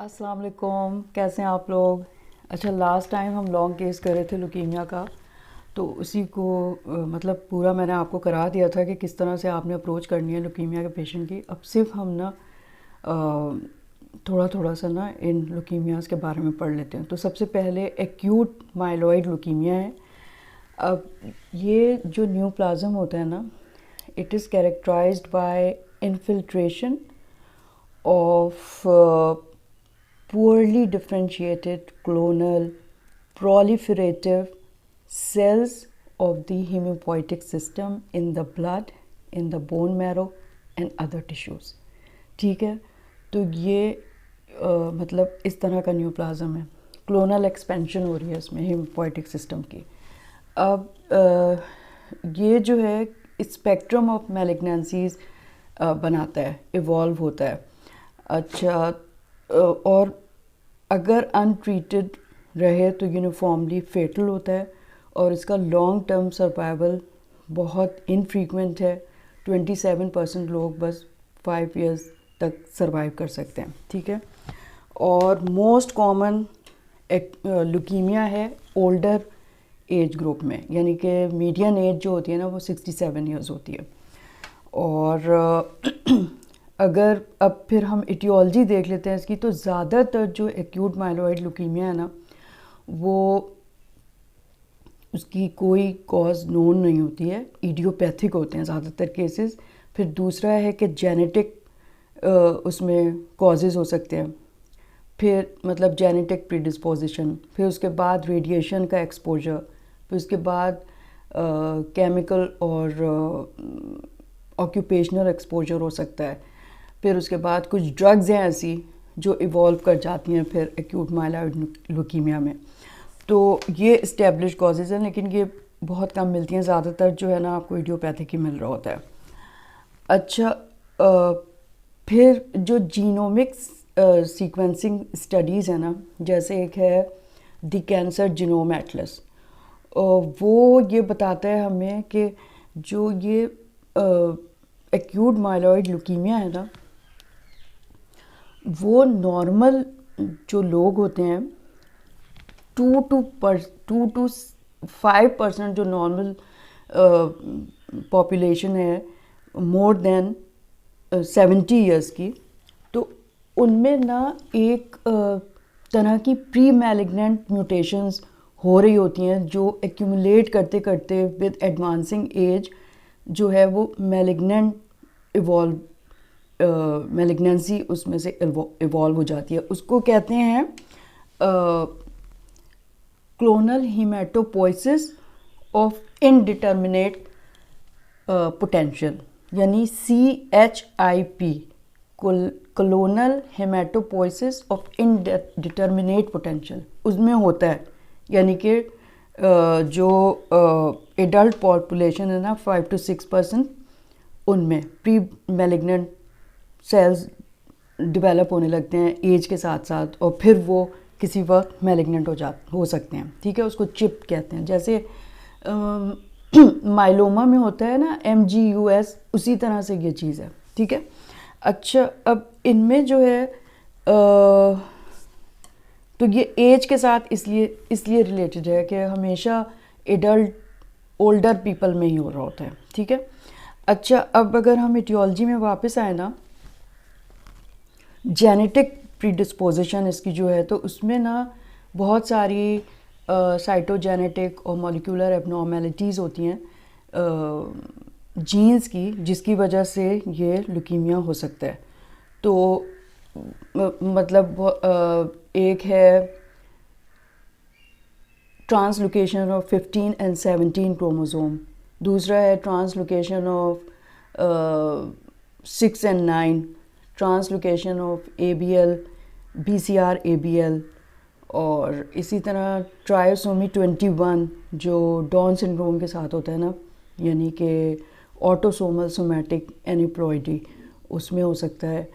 अस्सलाम वालेकुम, कैसे हैं आप लोग। अच्छा, लास्ट टाइम हम लॉन्ग केस कर रहे थे लुकीमिया का, तो उसी को मतलब पूरा मैंने आपको करा दिया था कि किस तरह से आपने अप्रोच करनी है लुकीमिया के पेशेंट की। अब सिर्फ हम ना थोड़ा थोड़ा सा ना इन लुकीमियाज़ के बारे में पढ़ लेते हैं। तो सबसे पहले एक्यूट माइलॉइड लुकीमिया है। अब ये जो न्यूप्लाज्म होता है ना, it is characterised by infiltration of poorly differentiated clonal proliferative cells of the hematopoietic system in the blood, in the bone marrow and other tissues। ठीक है, तो ये मतलब इस तरह का न्यूप्लाज्म है। क्लोनल एक्सपेंशन हो रही है इसमें हेमोपोइटिक सिस्टम की। अब ये जो है स्पेक्ट्रम ऑफ मैलिग्नेंसीज बनाता है, इवॉल्व होता है। अच्छा, और अगर अनट्रीटेड रहे तो यूनिफॉर्मली फेटल होता है और इसका लॉन्ग टर्म सर्वाइवल बहुत इनफ्रीक्वेंट है। 27% लोग बस 5 इयर्स तक सर्वाइव कर सकते हैं। ठीक है, और मोस्ट कॉमन लुकीमिया है ओल्डर एज ग्रुप में, यानी कि मीडियन एज जो होती है ना वो 67 इयर्स होती है। और अगर अब फिर हम इटियोलॉजी देख लेते हैं इसकी, तो ज़्यादातर जो एक्यूट माइलॉइड लुकीमिया है ना, वो उसकी कोई कॉज नोन नहीं होती है, इडियोपैथिक होते हैं ज़्यादातर केसेस। फिर दूसरा है कि जेनेटिक उसमें कॉजेज़ हो सकते हैं, फिर मतलब जेनेटिक प्रीडिस्पोजिशन, फिर उसके बाद रेडिएशन का एक्सपोजर, फिर उसके बाद केमिकल और ऑक्यूपेशनल एक्सपोजर हो सकता है। फिर उसके बाद कुछ ड्रग्स हैं ऐसी जो इवॉल्व कर जाती हैं फिर एक्यूट माइलॉइड लुकीमिया में। तो ये इस्टेब्लिश कॉजेज़ हैं, लेकिन ये बहुत कम मिलती हैं। ज़्यादातर जो है ना आपको इडियोपैथिक ही मिल रहा होता है। अच्छा, फिर जो जीनोमिक्स सीक्वेंसिंग स्टडीज़ है ना, जैसे एक है द कैंसर जीनोम एटलस, वो ये बताता है हमें कि जो ये एक्यूट माइलॉइड लुकीमिया है ना, वो नॉर्मल जो लोग होते हैं 2 to 5% जो नॉर्मल पॉपुलेशन है मोर देन 70 इयर्स की, तो उनमें ना एक तरह की प्री मैलिग्नेंट म्यूटेशंस हो रही होती हैं जो एक्यूमुलेट करते करते विद एडवांसिंग एज जो है वो मैलिग्नेंसी उसमें से इवॉल्व हो जाती है। उसको कहते हैं clonal hematopoiesis of indeterminate potential, यानी CHIP, clonal hematopoiesis of indeterminate potential उसमें होता है। यानी कि जो एडल्ट पॉपुलेशन है ना 5 to 6%, उनमें प्री मैलिग्नेंट सेल्स डेवलप होने लगते हैं एज के साथ साथ, और फिर वो किसी वक्त मैलिग्नेंट हो सकते हैं। ठीक है, उसको चिप कहते हैं। जैसे माइलोमा में होता है ना MGUS, उसी तरह से ये चीज़ है। ठीक है, अच्छा, अब इनमें जो है तो ये एज के साथ इसलिए रिलेटेड है कि हमेशा एडल्ट ओल्डर पीपल में ही हो रहा होता है। ठीक है, अच्छा, अब अगर हम इटियोलॉजी में वापस आए ना, जेनेटिक प्रीडिस्पोजिशन इसकी जो है, तो उसमें ना बहुत सारी साइटोजेनेटिक और मॉलिक्यूलर एबनॉर्मेलिटीज़ होती हैं जीन्स की, जिसकी वजह से ये लुकीमिया हो सकता है। तो मतलब एक है ट्रांसलोकेशन ऑफ 15 and 17 क्रोमोसोम, दूसरा है translocation of 6 and 9, translocation of ABL BCR ABL, और इसी तरह ट्रायोसोमी 21 जो डाउन सिंड्रोम के साथ होता है ना, यानी कि ऑटोसोमल सोमैटिक एनिप्लॉइडी, उसमें हो सकता है।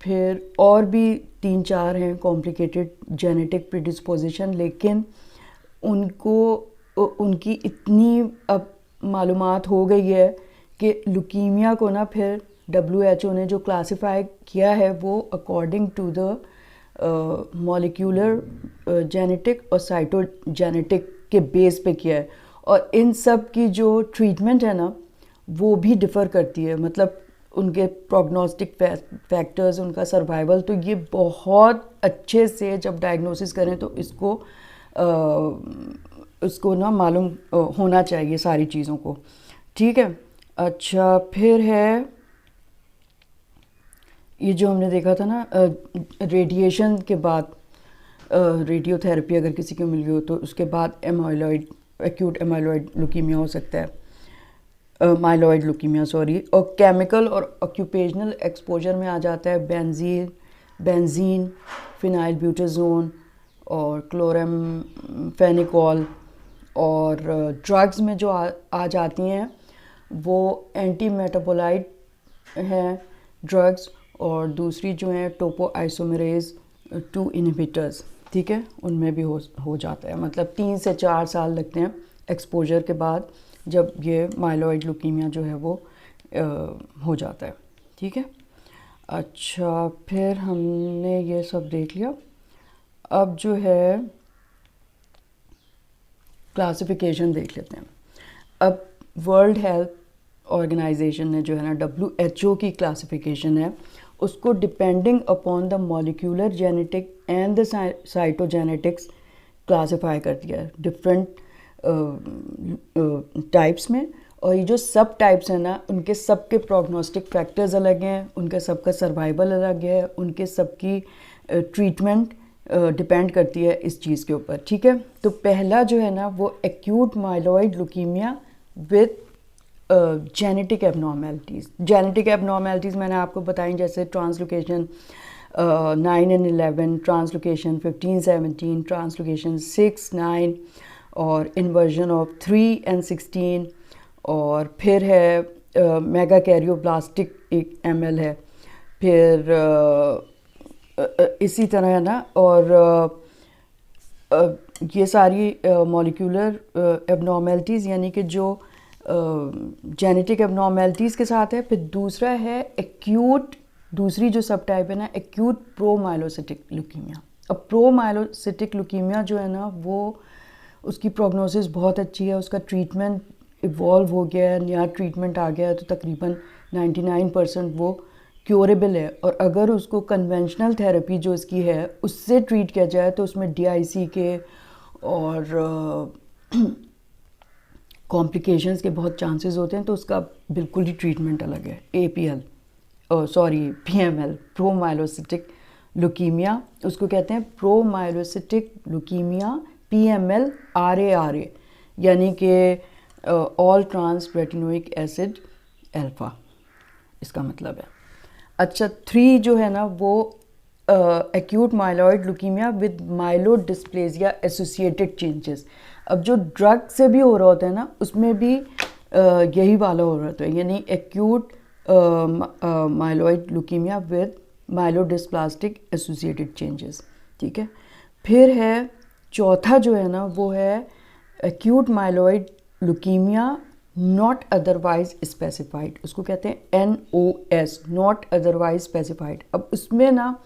फिर और भी 3-4 हैं कॉम्प्लिकेटेड जेनेटिक प्रीडिस्पोजिशन, लेकिन उनकी इतनी अब मालूमात हो गई है कि लुकीमिया को ना फिर WHO ने जो क्लासिफाई किया है वो according to the molecular genetic और साइटोजेनेटिक के बेस पे किया है, और इन सब की जो ट्रीटमेंट है ना वो भी डिफ़र करती है, मतलब उनके प्रोग्नोस्टिक फैक्टर्स, उनका सर्वाइवल। तो ये बहुत अच्छे से जब डायग्नोसिस करें तो इसको ना मालूम होना चाहिए सारी चीज़ों को, ठीक है। अच्छा, फिर है ये जो हमने देखा था ना रेडिएशन के बाद, रेडियोथेरेपी अगर किसी को मिल गई हो तो उसके बाद एक्यूट एमाइलॉइड लुकीमिया हो सकता है, माइलॉइड लुकीमिया सॉरी। और केमिकल और ऑक्यूपेशनल एक्सपोजर में आ जाता है बेंजीन, फिनाइल ब्यूटाजोन और क्लोरामफेनिकोल। और ड्रग्स में जो आ जाती हैं वो एंटी मेटाबोलाइट हैं ड्रग्स, और दूसरी जो हैं टोपोआइसोमेरेज 2 इनहिबिटर्स, ठीक है, उनमें भी हो जाता है। मतलब 3 से 4 साल लगते हैं एक्सपोजर के बाद जब ये माइलॉइड लुकीमिया जो है वो हो जाता है, ठीक है। अच्छा, फिर हमने ये सब देख लिया। अब जो है क्लासिफिकेशन देख लेते हैं। अब वर्ल्ड हेल्थ ऑर्गेनाइजेशन ने जो है ना WHO की क्लासिफिकेशन है, उसको depending upon the molecular genetic and the cytogenetics classify कर दिया है डिफरेंट टाइप्स में। और ये जो सब टाइप्स हैं ना उनके सबके प्रोग्नोस्टिक फैक्टर्स अलग हैं, उनका सबका सर्वाइवल अलग है, उनके सबकी ट्रीटमेंट डिपेंड करती है इस चीज़ के ऊपर, ठीक है। तो पहला जो है ना वो acute myeloid leukemia with genetic abnormalities मैंने आपको बताई, जैसे ट्रांसलोकेशन 9 and 11, ट्रांसलोकेशन 15, 17, ट्रांसलोकेशन 6, 9 और इन्वर्जन ऑफ 3 and 16। और फिर है मेगा कैरियोब्लास्टिक एक ML है, फिर इसी तरह है ना। और ये सारी मॉलिक्यूलर एबनॉर्मेलिटीज़ यानी कि जो जेनेटिक एबनॉर्मेलिटीज़ के साथ है। फिर दूसरा है एक्यूट, दूसरी जो सब टाइप है ना एक्यूट प्रोमाइलोसिटिक लुकीमिया। अब प्रोमाइलोसिटिक लुकीमिया जो है ना वो उसकी प्रोग्नोसिस बहुत अच्छी है, उसका ट्रीटमेंट इवॉल्व हो गया है, नया ट्रीटमेंट आ गया है, तो तकरीबन 99% वो क्योरेबल है। और अगर उसको कन्वेंशनल थेरेपी जो इसकी है उससे ट्रीट किया जाए तो उसमें DIC के और कॉम्प्लिकेशंस के बहुत चांसेस होते हैं, तो उसका बिल्कुल ही ट्रीटमेंट अलग है। PML, प्रोमाइलोसिटिक लुकीमिया, उसको कहते हैं प्रोमाइलोसिटिक लुकीमिया PML RARA, यानी कि all trans retinoic acid alpha, इसका मतलब है। अच्छा, 3 जो है ना वो acute myeloid leukemia with myelodysplasia associated changes. अब जो ड्रग से भी हो रहा होता है ना उसमें भी यही वाला हो रहा होता है, यानी acute myeloid leukemia with myelodysplastic associated changes, ठीक है। फिर है चौथा जो है ना वो है acute myeloid leukaemia not otherwise specified, उसको कहते हैं NOS, नॉट अदरवाइज स्पेसिफाइड। अब उसमें ना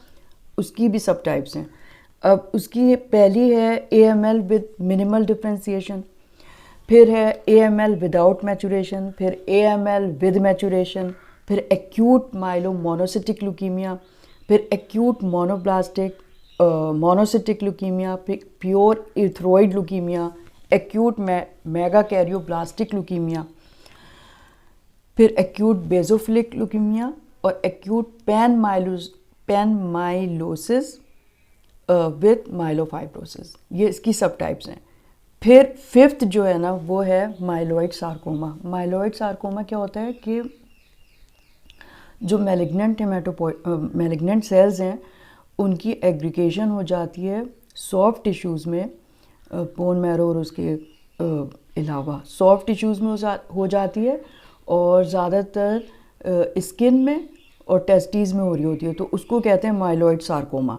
उसकी भी सब टाइप्स हैं। अब उसकी पहली है AML विद मिनिमल डिफ्रेंसिएशन, फिर है AML विदाउट मैचुरेशन, फिर AML विद मैचुरेशन, फिर एक्यूट माइलोमोनोसिटिक लुकीमिया, फिर एक्यूट मोनोब्लास्टिक मोनोसिटिक लुकीमिया, फिर pure erythroid leukemia, acute megakaryoblastic leukemia, फिर एक्यूट बेजोफिलिक लुकीमिया और acute panmyelosis with myelofibrosis. ये इसकी सब टाइप्स हैं। फिर 5th जो है ना वो है माइलॉइड सार्कोमा। माइलॉइड सार्कोमा क्या होता है कि जो मैलिग्नेंट सेल्स हैं उनकी एग्रीगेशन हो जाती है सॉफ्ट टिश्यूज़ में, बोन मैरो और उसके अलावा सॉफ्ट टिश्यूज़ में हो जाती है, और ज़्यादातर स्किन में और टेस्टीज़ में हो रही होती है, तो उसको कहते हैं माइलॉइड सार्कोमा।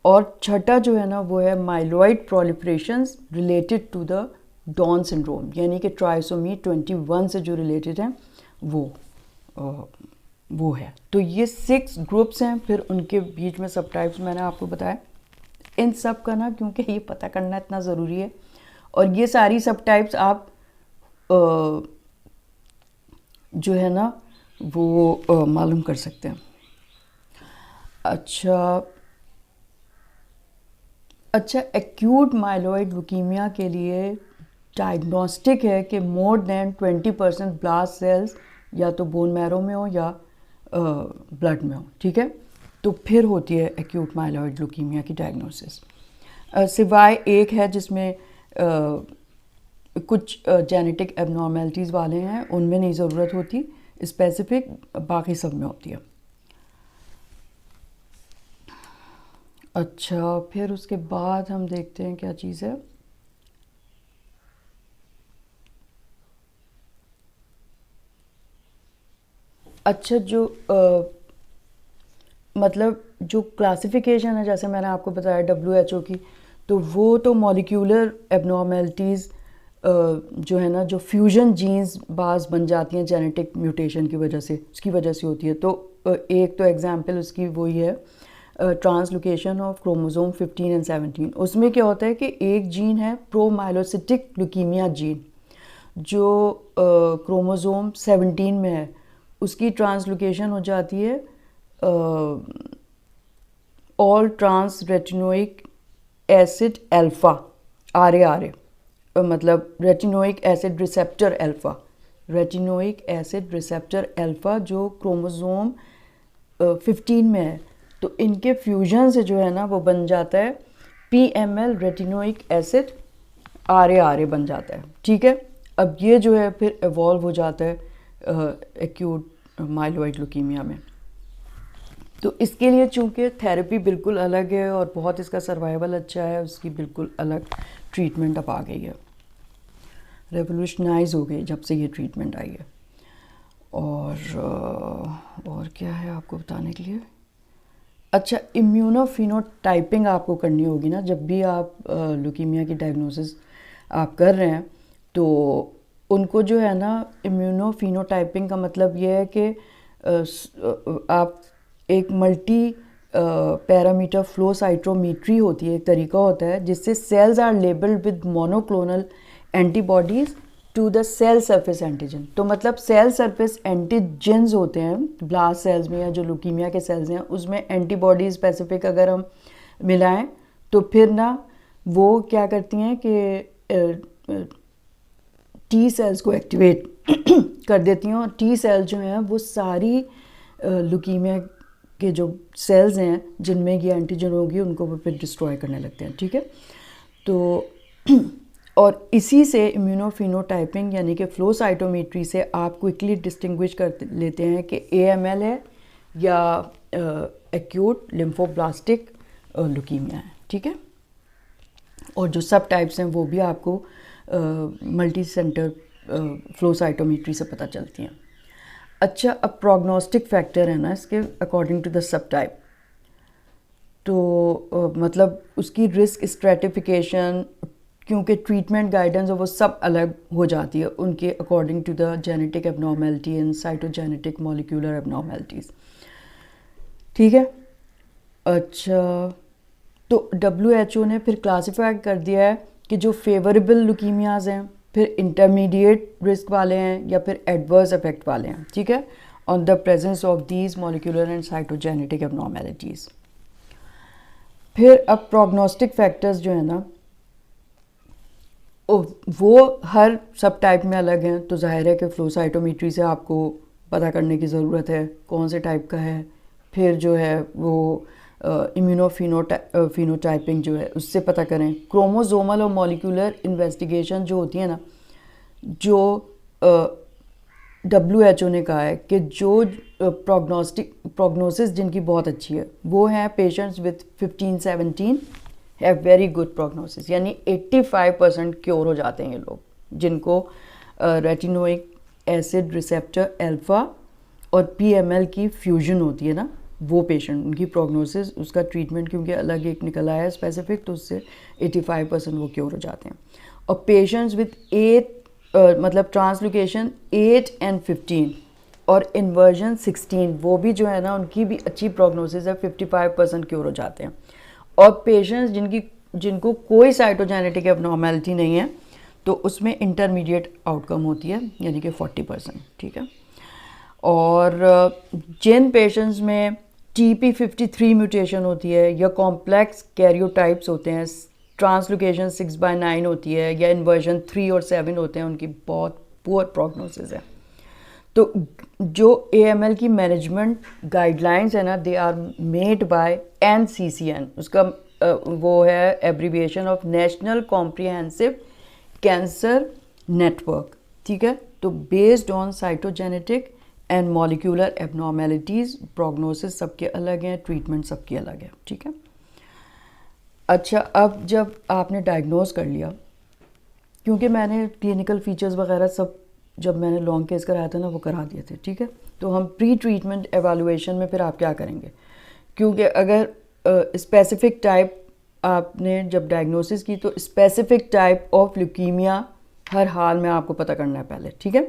और छठा जो है ना वो है myeloid proliferations related to the Down syndrome, यानी कि ट्राइसोमी 21 से जो रिलेटेड हैं वो वो है। तो ये 6 ग्रुप्स हैं, फिर उनके बीच में सब टाइप्स मैंने आपको बताया। इन सब का ना क्योंकि ये पता करना इतना ज़रूरी है, और ये सारी सब टाइप्स आप जो है ना वो मालूम कर सकते हैं। अच्छा, एक्यूट माइलॉइड ल्यूकीमिया के लिए डायग्नोस्टिक है कि मोर देन 20% ब्लास्ट सेल्स या तो बोन मैरो में हो या ब्लड में हो, ठीक है। तो फिर होती है एक्यूट माइलॉइड ल्यूकीमिया की डायग्नोसिस। सिवाय एक है जिसमें कुछ जेनेटिक एबनॉर्मेलिटीज़ वाले हैं, उनमें नहीं ज़रूरत होती स्पेसिफिक, बाकी सब में होती है। अच्छा, फिर उसके बाद हम देखते हैं क्या चीज़ है। अच्छा, जो मतलब जो क्लासिफिकेशन है, जैसे मैंने आपको बताया WHO की, तो वो तो मॉलिक्यूलर एबनॉर्मेलिटीज़ जो है ना, जो फ्यूजन जीन्स बाज बन जाती हैं जेनेटिक म्यूटेशन की वजह से, उसकी वजह से होती है। तो एक तो एग्जांपल उसकी वही है ट्रांसलोकेशन ऑफ क्रोमोसोम 15 एंड 17। उसमें क्या होता है कि एक जीन है प्रोमाइलोसिटिक ल्यूकीमिया जीन, जो क्रोमोसोम 17 में है, उसकी ट्रांसलोकेशन हो जाती है all trans retinoic acid alpha, RARA, मतलब retinoic acid receptor alpha, retinoic acid receptor alpha जो क्रोमोसोम 15 में है। तो इनके फ्यूजन से जो है ना वो बन जाता है PML रेटिनोइक एसिड RARA बन जाता है, ठीक है। अब ये जो है फिर एवॉल्व हो जाता है एक्यूट माइलॉइड ल्यूकीमिया में। तो इसके लिए चूँकि थेरेपी बिल्कुल अलग है और बहुत इसका सर्वाइवल अच्छा है, उसकी बिल्कुल अलग ट्रीटमेंट अब आ गई है, रेवोल्यूशनाइज हो गई जब से ये ट्रीटमेंट आई है। और क्या है आपको बताने के लिए। अच्छा, इम्यूनोफिनोटाइपिंग आपको करनी होगी ना, जब भी आप ल्यूकीमिया की डायग्नोसिस आप कर रहे हैं, तो उनको जो है ना इम्यूनोफिनोटाइपिंग का मतलब ये है कि आप एक मल्टी पैरामीटर फ्लो साइटोमेट्री होती है, एक तरीका होता है जिससे cells are labelled with monoclonal antibodies to the cell surface antigen. तो मतलब सेल सरफेस एंटीजन्स होते हैं ब्लास्ट सेल्स में, या जो ल्यूकीमिया के सेल्स हैं उसमें एंटीबॉडी स्पेसिफिक अगर हम मिलाएं तो फिर ना वो क्या करती हैं कि टी सेल्स को एक्टिवेट कर देती हैं, और टी सेल्स जो हैं वो सारी ल्यूकीमिया के जो सेल्स हैं जिनमें ये एंटीजन होगी उनको वो फिर डिस्ट्रॉय करने लगते हैं, ठीक है। तो और इसी से इम्यूनोफिनोटाइपिंग यानी कि फ्लो साइटोमेट्री से आप क्विकली डिस्टिंग्विश कर लेते हैं कि AML है या एक्यूट लिम्फोब्लास्टिक ल्यूकीमिया है, ठीक है। और जो सब टाइप्स हैं वो भी आपको मल्टी सेंटर फ्लो साइटोमेट्री से पता चलती हैं। अच्छा, अब प्रोग्नोस्टिक फैक्टर है ना इसके according to the subtype, तो मतलब उसकी रिस्क स्ट्रेटिफिकेशन, क्योंकि ट्रीटमेंट गाइडेंस और वो सब अलग हो जाती है उनके according to the genetic abnormality and cytogenetic molecular abnormalities, ठीक है। अच्छा, तो WHO ने फिर क्लासीफाई कर दिया है कि जो फेवरेबल ल्यूकीमियाज हैं, फिर इंटरमीडिएट रिस्क वाले हैं, या फिर एडवर्स इफेक्ट वाले हैं, ठीक है, on the presence of these molecular and cytogenetic abnormalities. फिर अब प्रोग्नोस्टिक फैक्टर्स जो है ना वो हर सब टाइप में अलग हैं, तो जाहिर है कि फ्लो साइटोमेट्री से आपको पता करने की ज़रूरत है कौन से टाइप का है। फिर जो है वो इम्यूनोफिनोटाइपिंग जो है उससे पता करें। क्रोमोसोमल और मॉलिक्यूलर इन्वेस्टिगेशन जो होती है ना, जो WHO ने कहा है कि जो प्रोग्नोसिस जिनकी बहुत अच्छी है वो हैं patients with 15-17 have very good prognosis, यानी 85% क्योर हो जाते हैं ये लोग, जिनको रेटिनोइक एसिड रिसेप्टर अल्फ़ा और PML की फ्यूजन होती है ना, वो पेशेंट उनकी प्रोग्नोसिस, उसका ट्रीटमेंट क्योंकि अलग एक निकल आया है स्पेसिफिक, तो उससे 85% वो क्योर हो जाते हैं। और पेशेंट्स विद 8 मतलब ट्रांसलोकेशन 8 and 15 और इन्वर्जन 16 वो भी जो है ना उनकी भी अच्छी प्रोग्नोसिस है, 55% क्योर हो जाते हैं। और पेशेंट्स जिनको कोई साइटोजेनेटिक एबनॉर्मेलिटी नहीं है तो उसमें इंटरमीडिएट आउटकम होती है, यानी कि 40%। ठीक है। और जिन पेशेंट्स में TP53 म्यूटेशन होती है या कॉम्प्लेक्स कैरियोटाइप्स होते हैं, ट्रांसलोकेशन 6/9 होती है या इन्वर्जन 3 और 7 होते हैं, उनकी बहुत पुअर प्रोग्नोसिस है। तो जो AML की मैनेजमेंट गाइडलाइंस है ना, they are made by NCCN, उसका वो है abbreviation of national comprehensive cancer network. ठीक है। तो based on cytogenetic and molecular abnormalities, prognosis सबके अलग हैं, ट्रीटमेंट सबकी अलग है। ठीक है। अच्छा, अब जब आपने डायग्नोज कर लिया, क्योंकि मैंने क्लिनिकल फीचर्स वगैरह सब जब मैंने लॉन्ग केस कराया था ना वो करा दिए थे। ठीक है। तो हम प्री ट्रीटमेंट एवेलुएशन में फिर आप क्या करेंगे, क्योंकि अगर स्पेसिफिक टाइप आपने जब डायग्नोसिस की तो स्पेसिफिक टाइप ऑफ ल्यूकीमिया हर हाल में आपको पता करना है पहले। ठीक है।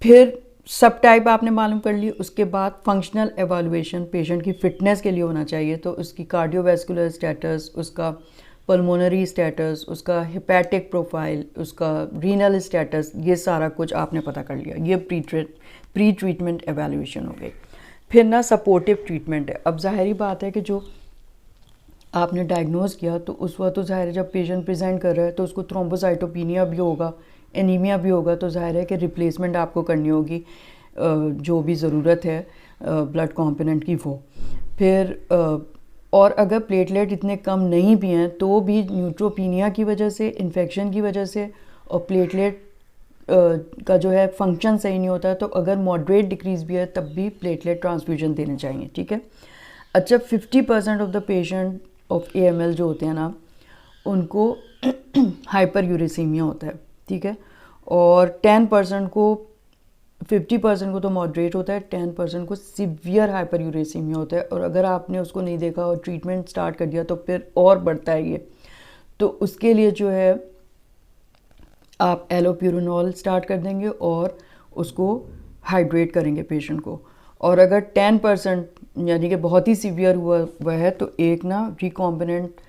फिर सब टाइप आपने मालूम कर ली, उसके बाद फंक्शनल एवेलुएशन पेशेंट की फ़िटनेस के लिए होना चाहिए। तो उसकी कार्डियोवैस्कुलर स्टेटस, उसका पल्मोनरी स्टेटस, उसका हिपैटिक प्रोफाइल, उसका रीनल स्टेटस, ये सारा कुछ आपने पता कर लिया। ये प्री ट्रीटमेंट एवेलुएशन हो गई। फिर ना सपोर्टिव ट्रीटमेंट है। अब ज़ाहिरी बात है कि जो आपने डायग्नोज किया तो उस वक्त तो ज़ाहिर है जब पेशेंट प्रेजेंट कर रहा है तो उसको थ्रोम्बोसाइटोपिनिया भी होगा, एनीमिया भी होगा, तो ज़ाहिर है कि रिप्लेसमेंट आपको करनी होगी, जो भी ज़रूरत है ब्लड कॉम्पोनेंट की वो। फिर और अगर प्लेटलेट इतने कम नहीं भी हैं तो भी न्यूट्रोपीनिया की वजह से, इन्फेक्शन की वजह से और प्लेटलेट का जो है फंक्शन सही नहीं होता है, तो अगर मॉडरेट डिक्रीज़ भी है तब भी प्लेटलेट ट्रांसफ्यूजन देने चाहिए। ठीक है। अच्छा, 50% of the patient of AML जो होते हैं ना उनको हाइपर यूरेसीमिया होता है। ठीक है। और 10% को, 50% को तो मॉडरेट होता है, 10% को सीवियर हाइपर यूरेसीमिया होता है। और अगर आपने उसको नहीं देखा और ट्रीटमेंट स्टार्ट कर दिया तो फिर और बढ़ता है ये। तो उसके लिए जो है आप एलोप्यूरिनॉल स्टार्ट कर देंगे और उसको हाइड्रेट करेंगे पेशेंट को। और अगर 10% यानी कि बहुत ही सीवियर हुआ है तो एक ना रिकॉम्बिनेंट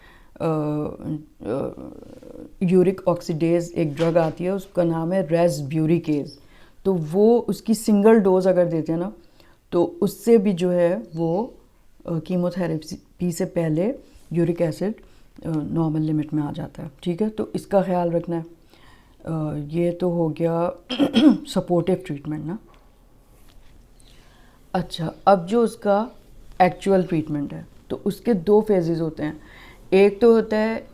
यूरिक ऑक्सीडेज एक ड्रग आती है, उसका नाम है रेस्ब्यूरिकेज। तो वो उसकी सिंगल डोज अगर देते हैं ना तो उससे भी जो है वो कीमोथेरेपी से पहले यूरिक एसिड नॉर्मल लिमिट में आ जाता है। ठीक है। तो इसका ख्याल रखना है। ये तो हो गया सपोर्टिव ट्रीटमेंट ना। अच्छा, अब जो उसका एक्चुअल ट्रीटमेंट है तो उसके 2 फेजेस होते हैं। एक तो होता है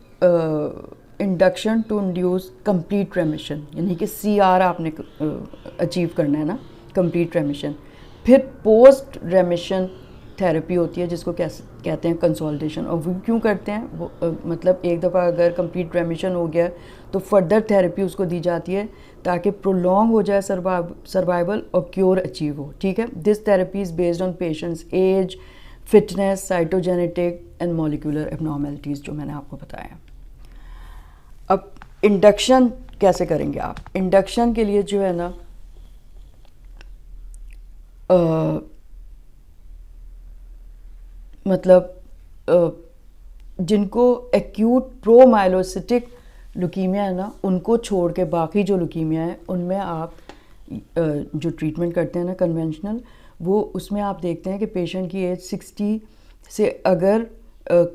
induction to induce complete remission, यानी कि CR आपने अचीव करना है ना, कंप्लीट रेमिशन। फिर पोस्ट रेमिशन थेरेपी होती है जिसको कहते हैं कंसोलिडेशन। और वो क्यों करते हैं वो मतलब एक दफ़ा अगर कंप्लीट रेमिशन हो गया तो फर्दर थेरेपी उसको दी जाती है ताकि प्रोलॉन्ग हो जाए सर्वाइवल और क्योर अचीव हो। ठीक है। This therapy is based on patients age, fitness, cytogenetic and molecular abnormalities जो मैंने आपको बताया। अब इंडक्शन कैसे करेंगे आप? इंडक्शन के लिए जो है ना मतलब जिनको एक्यूट प्रोमाइलोसिटिक लुकीमिया है ना उनको छोड़ के बाकी जो लुकीमिया है उनमें आप जो ट्रीटमेंट करते हैं ना कन्वेंशनल, वो उसमें आप देखते हैं कि पेशेंट की एज 60 से अगर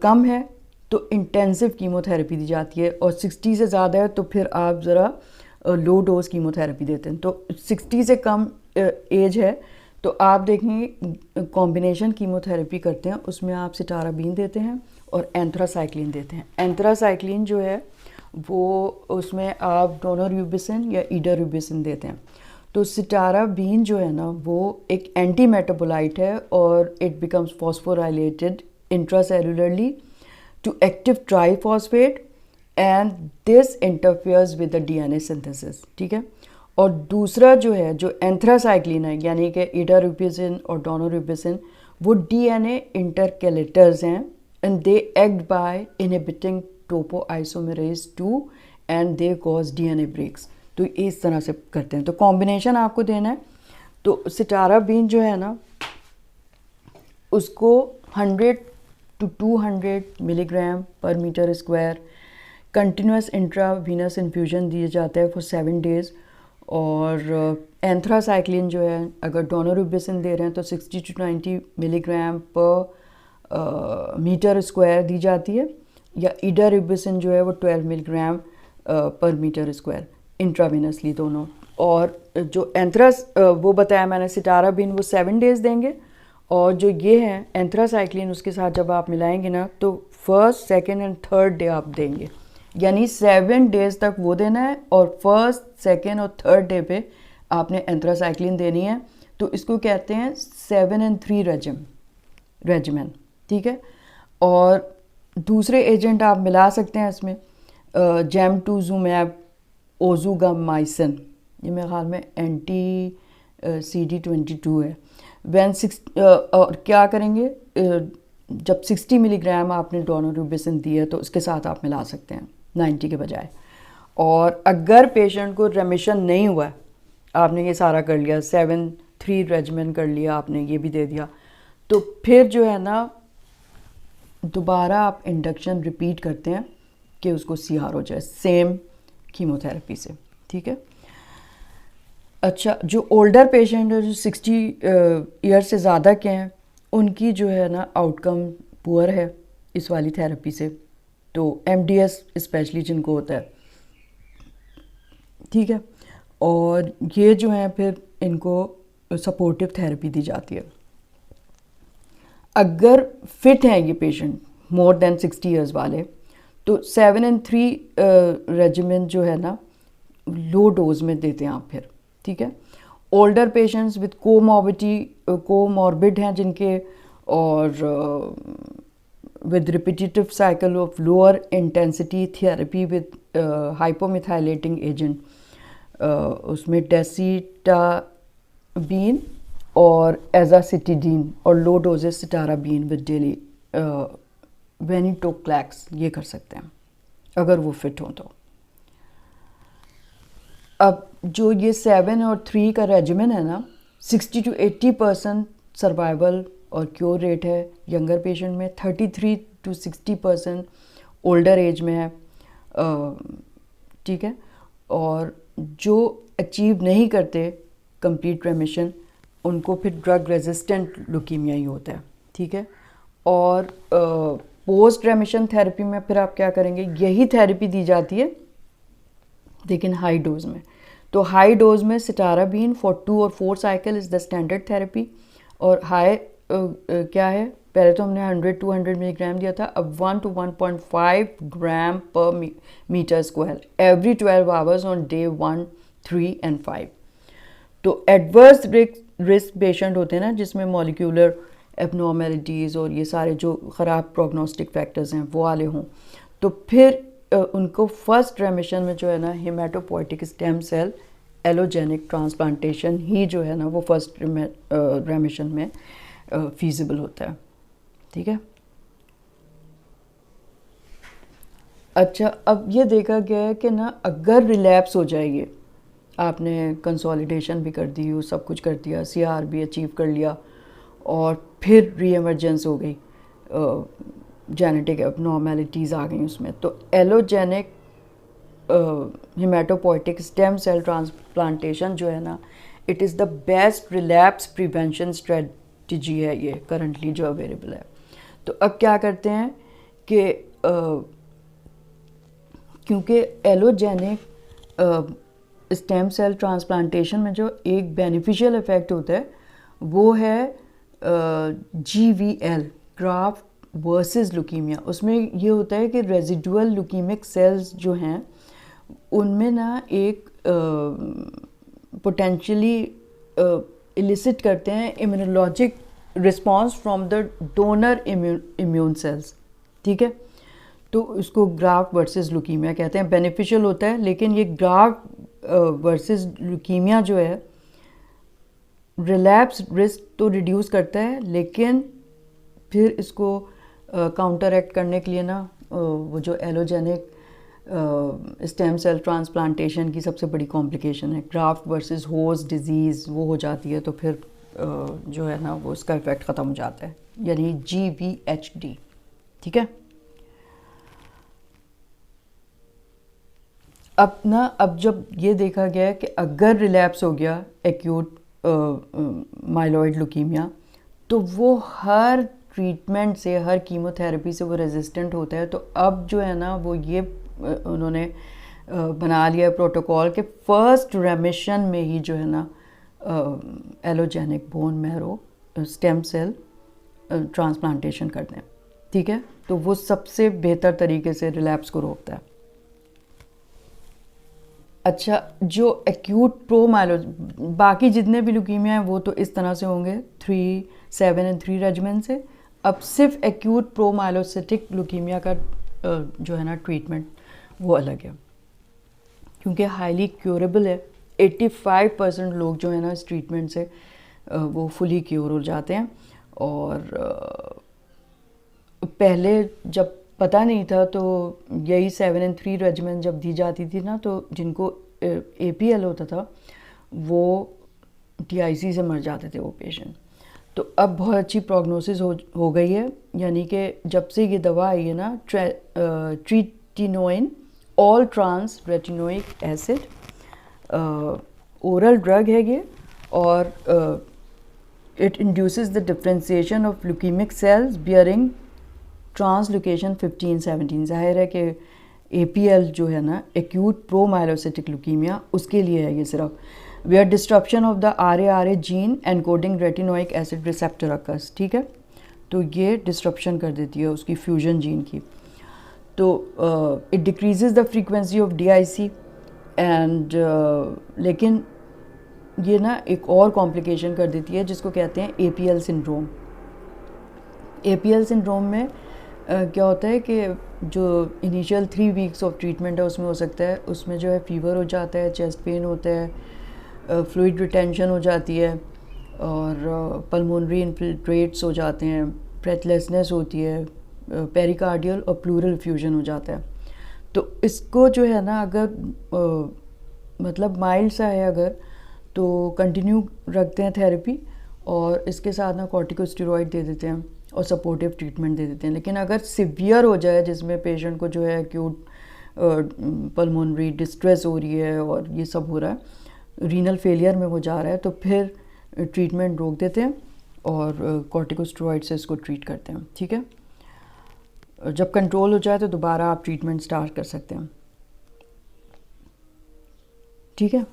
कम है तो इंटेंसिव कीमोथेरेपी दी जाती है, और 60 से ज़्यादा है तो फिर आप ज़रा लो डोज कीमोथेरेपी देते हैं। तो 60 से कम एज है तो आप देखेंगे कॉम्बिनेशन कीमोथेरेपी करते हैं, उसमें आप सिटाराबीन देते हैं और एंथ्रासाइक्लिन देते हैं। एंथ्रासाइक्लिन जो है वो उसमें आप डोनोर्यूबिसिन या ईडरयूबिसिन देते हैं। तो सिटाराबीन जो है ना वो एक एंटी मेटाबोलाइट है और it becomes phosphorylated intracellularly to active triphosphate and this interferes with the DNA synthesis. ठीक है। और दूसरा जो है जो एंथ्रासाइक्लिन है यानी कि ईडरयूबिसिन और डोनोर्यूबिसिन वो DNA इंटरकेलेटर्स हैं and they act by inhibiting topoisomerase 2 and they cause DNA breaks. तो इस तरह से करते हैं। तो कॉम्बिनेशन आपको देना है। तो सिटाराबीन जो है ना उसको 100 to 200 milligram per metre square continuous intravenous infusion दिया जाता है फॉर 7 डेज़। और एंथ्रासाइक्लिन जो है अगर डोनोरुबिसिन दे रहे हैं तो 60 to 90 milligram per metre square दी जाती है, या इडारिबिसिन जो है वो 12 milligram per metre square intravenously दोनों। और जो एंथ्रास वो बताया मैंने सिटाराबिन वो 7 डेज़ देंगे, और जो ये है एंथ्रासाइक्लिन उसके साथ जब आप मिलाएंगे ना तो first second and third day आप देंगे, यानी 7 डेज़ तक वो देना है और फर्स्ट सेकेंड और थर्ड डे पे आपने एंथ्रासाइक्लिन देनी है। तो इसको कहते हैं 7 and 3 रेजिमेन, ठीक है। और दूसरे एजेंट आप मिला सकते हैं इसमें जेमटूजुमैब, ओजुगामाइसिन, ये मेरे ख्याल में एंटी CD22 है। और क्या करेंगे जब 60 मिलीग्राम आपने डोनोरुबिसिन दी है तो उसके साथ आप मिला सकते हैं 90 के बजाय। और अगर पेशेंट को रेमिशन नहीं हुआ, आपने ये सारा कर लिया, 7-3 रेजिमेन कर लिया, आपने ये भी दे दिया, तो फिर जो है ना दोबारा आप इंडक्शन रिपीट करते हैं कि उसको CR हो जाए सेम कीमोथेरेपी से, ठीक है। अच्छा, जो ओल्डर पेशेंट है जो 60 ईयर से ज़्यादा के हैं उनकी जो है ना आउटकम पुअर है इस वाली थेरेपी से, तो MDS स्पेशली जिनको होता है, ठीक है। और ये जो है फिर इनको सपोर्टिव थेरेपी दी जाती है। अगर फिट हैं ये पेशेंट मोर देन 60 ईयर्स वाले तो 7 and 3 रेजिमेन जो है ना लो डोज में देते हैं आप फिर, ठीक है। ओल्डर पेशेंट्स विद कोमॉर्बिड हैं जिनके, और with repetitive cycle of lower intensity therapy with hypomethylating agent, उसमें डेसिटाबीन और एजासिटिडीन और low doses cytarabine with daily venetoclax ये कर सकते हैं अगर वो फिट हों तो। अब जो ये 7 और 3 का रेजिमेन है ना 60 to 80% सर्वाइवल और क्योर रेट है यंगर पेशेंट में, 33 to 60% ओल्डर एज में है, ठीक है। और जो अचीव नहीं करते कंप्लीट रेमिशन उनको फिर ड्रग रेजिस्टेंट ल्यूकीमिया ही होता है, ठीक है। और पोस्ट रेमिशन थेरेपी में फिर आप क्या करेंगे, यही थेरेपी दी जाती है लेकिन हाई डोज में। तो हाई डोज में सिटाराबीन फॉर 2 और 4 cycle is the standard therapy. और हाई क्या है, पहले तो हमने 100-200 मिलीग्राम दिया था, अब 1 to 1.5 gram per metre square every 12 hours on day 1, 3 and 5। तो एडवर्स रिस्क पेशेंट होते हैं ना जिसमें मॉलिक्यूलर एबनॉर्मेलिटीज़ और ये सारे जो ख़राब प्रोग्नोस्टिक फैक्टर्स हैं वो वाले हों, तो फिर उनको फर्स्ट रेमिशन में जो है ना hematopoietic stem cell allogeneic transplantation ही जो है ना वो फर्स्ट रेमिशन में फीजिबल होता है, ठीक है। अच्छा, अब ये देखा गया है कि ना अगर रिलैप्स हो जाएगी, आपने कंसोलिडेशन भी कर दी, वो सब कुछ कर दिया, CR भी अचीव कर लिया और फिर री एमरजेंस हो गई, जेनेटिक एबनॉर्मेलिटीज़ आ गई उसमें, तो allogenic haematopoietic stem cell transplantation जो है ना it is the best relapse prevention strategy है ये करंटली जो अवेलेबल है। तो अब क्या करते हैं कि क्योंकि एलोजेनिक स्टेम सेल ट्रांसप्लांटेशन में जो एक बेनिफिशियल इफ़ेक्ट होता है वो है GVL, ग्राफ्ट वर्सेस ल्यूकीमिया। उसमें ये होता है कि रेजिडुअल ल्यूकीमिक सेल्स जो हैं उनमें ना एक पोटेंशियली इलिसिट करते हैं immunologic response from the donor immune cells, ठीक है। तो उसको ग्राफ्ट वर्सेस ल्यूकीमिया कहते हैं, बेनिफिशियल होता है। लेकिन ये ग्राफ्ट वर्सेस ल्यूकीमिया जो है रिलैप्स रिस्क तो रिड्यूस करता है, लेकिन फिर इसको काउंटर एक्ट करने के लिए ना वो जो एलोजेनिक स्टेम सेल ट्रांसप्लांटेशन की सबसे बड़ी कॉम्प्लिकेशन है। ग्राफ्ट वर्सेस होस्ट डिजीज़ वो हो जाती है, तो फिर जो है ना वो उसका इफ़ेक्ट ख़त्म हो जाता है, यानी GVHD। ठीक है, अब जब ये देखा गया है कि अगर रिलैप्स हो गया एक्यूट माइलॉइड ल्यूकीमिया, तो वो हर ट्रीटमेंट से, हर कीमोथेरेपी से वो रेजिस्टेंट होता है। तो अब जो है ना वो ये उन्होंने बना लिया प्रोटोकॉल के फर्स्ट रेमिशन में ही जो है ना allogenic bone marrow stem cell transplantation करते हैं। ठीक है, तो वो सबसे बेहतर तरीके से रिलैप्स को रोकता है। अच्छा, जो एक्यूट प्रोमाइलो, बाकी जितने भी ल्यूकीमिया हैं वो तो इस तरह से होंगे 3, 7 एंड 3 रेजिमेंट से। अब सिर्फ एक्यूट प्रोमाइलोसिटिक ल्यूकीमिया का जो है ना ट्रीटमेंट वो अलग है, क्योंकि हाईली क्योरेबल है। 85% लोग जो है ना इस ट्रीटमेंट से वो फुली क्योर हो जाते हैं। और पहले जब पता नहीं था तो यही 7 एंड 3 रेजिमेंट जब दी जाती थी ना, तो जिनको APL होता था वो TIC से मर जाते थे वो पेशेंट। तो अब बहुत अच्छी प्रोग्नोसिस हो गई है, यानी कि जब से ये दवा आई है ना tretinoin all trans retinoic acid, oral drug है ये, और it induces the differentiation of leukemic cells bearing translocation 15-17। जाहिर है कि APL जो है ना एक्यूट प्रोमाइलोसिटिक ल्यूकीमिया, उसके लिए है ये सिर्फ। Where disruption of the RARA gene encoding retinoic acid receptor occurs. ठीक है, तो ये डिस्ट्रप्शन कर देती है उसकी फ्यूजन जीन की। तो it decreases the frequency of DIC and लेकिन ये ना एक और कॉम्प्लिकेशन कर देती है जिसको कहते हैं APL सिंड्रोम। APL सिंड्रोम में क्या होता है कि जो इनिशियल 3 वीक्स ऑफ ट्रीटमेंट है उसमें हो सकता है, उसमें जो है फीवर हो जाता है, चेस्ट पेन होता है, फ्लूइड रिटेंशन हो जाती है, और पल्मोनरी इन्फिल्ट्रेट्स हो जाते हैं, ब्रेथलेसनेस होती है, पेरिकार्डियल और प्लूरल फ्यूजन हो जाता है। तो इसको जो है ना अगर मतलब माइल्ड सा है अगर, तो कंटिन्यू रखते हैं थेरेपी, और इसके साथ ना कॉर्टिकोस्टेरॉइड दे देते हैं और सपोर्टिव ट्रीटमेंट दे देते हैं। लेकिन अगर सिवियर हो जाए, जिसमें पेशेंट को जो है एक्यूट पल्मोनरी डिस्ट्रेस हो रही है और ये सब हो रहा है, रीनल फेलियर में वो जा रहा है, तो फिर ट्रीटमेंट रोक देते हैं और कॉर्टिकोस्टेरॉइड से इसको ट्रीट करते हैं। ठीक है, जब कंट्रोल हो जाए तो दोबारा आप ट्रीटमेंट स्टार्ट कर सकते हैं। ठीक है,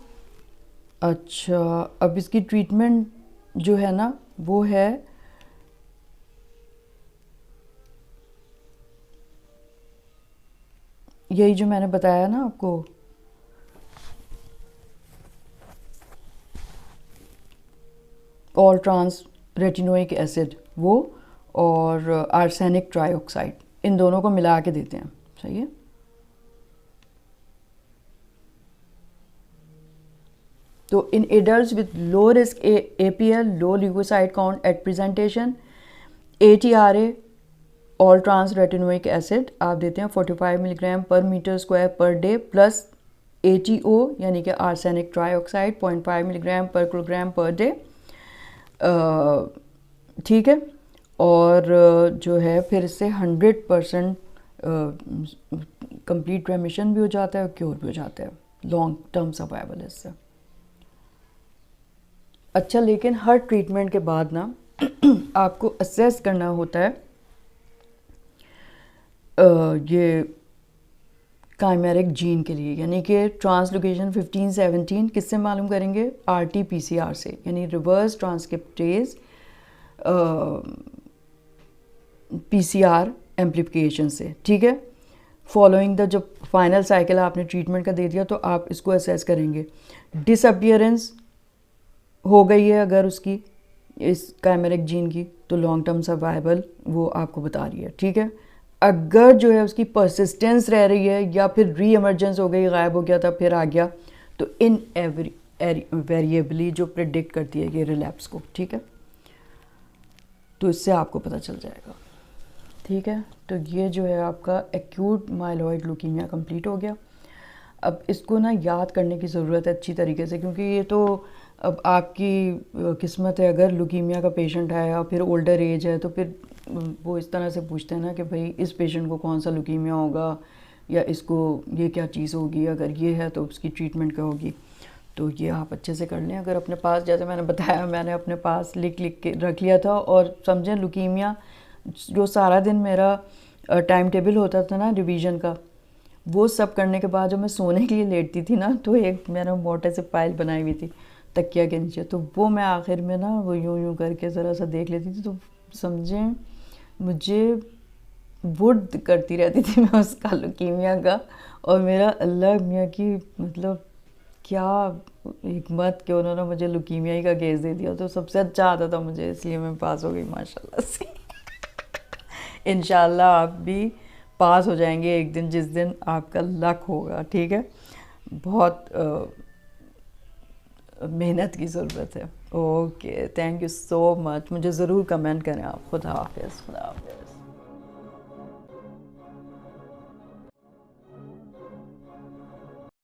अच्छा, अब इसकी ट्रीटमेंट जो है ना वो है यही जो मैंने बताया ना आपको, ऑल ट्रांस रेटिनोइक एसिड वो, और आर्सेनिक ट्राइऑक्साइड, इन दोनों को मिला के देते हैं। सही है, तो in adults with low risk APL, low leucocyte count at presentation, ATRA all trans retinoic acid आप देते हैं 45 milligram per metre square per day, plus ATO यानी कि arsenic trioxide 0.5 milligram per kilogram per day. ठीक है, और जो है फिर इससे 100% कंप्लीट रेमिशन भी हो जाता है और क्योर भी हो जाता है, लॉन्ग टर्म सर्वाइवल इससे। अच्छा, लेकिन हर ट्रीटमेंट के बाद ना आपको असेस करना होता है ये काइमेरिक जीन के लिए, यानी कि ट्रांसलोकेशन 15-17 किससे मालूम करेंगे? RT-PCR से, यानी रिवर्स ट्रांसक्रिप्टेज PCR एम्प्लीफिकेशन से। ठीक है, फॉलोइंग द जब फाइनल साइकिल आपने ट्रीटमेंट का दे दिया तो आप इसको असेस करेंगे। डिसअपियरेंस हो गई है अगर उसकी इस काइमेरिक जीन की, तो लॉन्ग टर्म सर्वाइवल वो आपको बता रही है। ठीक है, अगर जो है उसकी परसिस्टेंस रह रही है या फिर री एमरजेंस हो गई, गायब हो गया था फिर आ गया, तो इन वेरिएबली जो प्रिडिक्ट करती है ये रिलैप्स को। ठीक है, तो इससे आपको पता चल जाएगा। ठीक है, तो ये जो है आपका एक्यूट माइलॉइड ल्यूकीमिया कंप्लीट हो गया। अब इसको ना याद करने की ज़रूरत है अच्छी तरीके से, क्योंकि ये तो अब आपकी किस्मत है। अगर ल्यूकीमिया का पेशेंट है या फिर ओल्डर एज है तो फिर वो इस तरह से पूछते हैं ना कि भाई इस पेशेंट को कौन सा ल्यूकीमिया होगा, या इसको ये क्या चीज़ होगी, अगर ये है तो उसकी ट्रीटमेंट क्या होगी। तो ये आप अच्छे से कर लें। अगर अपने पास, जैसे मैंने बताया, मैंने अपने पास लिख लिख के रख लिया था। और समझें ल्यूकीमिया जो सारा दिन मेरा टाइम टेबल होता था ना रिवीजन का, वो सब करने के बाद जब मैं सोने के लिए लेटती थी ना, तो एक मैंने मोटे से फाइल बनाई हुई थी तकिया के नीचे, तो वो मैं आखिर में ना वो यूं यूं करके ज़रा सा देख लेती थी। तो समझें मुझे वुड करती रहती थी मैं उसका ल्यूकीमिया का। और मेरा अल्लाह मियाँ की मतलब क्या हिकमत कि उन्होंने मुझे ल्यूकीमिया ही का केस दे दिया। तो सबसे अच्छा आता था मुझे, इसलिए मैं पास हो गई माशाल्लाह से। इंशाल्लाह आप भी पास हो जाएंगे एक दिन, जिस दिन आपका लक होगा। ठीक है, बहुत मेहनत की ज़रूरत है। Okay, thank you so much. मुझे ज़रूर कमेंट करें आप। खुदा हाफिज़, खुदा हाफिज़।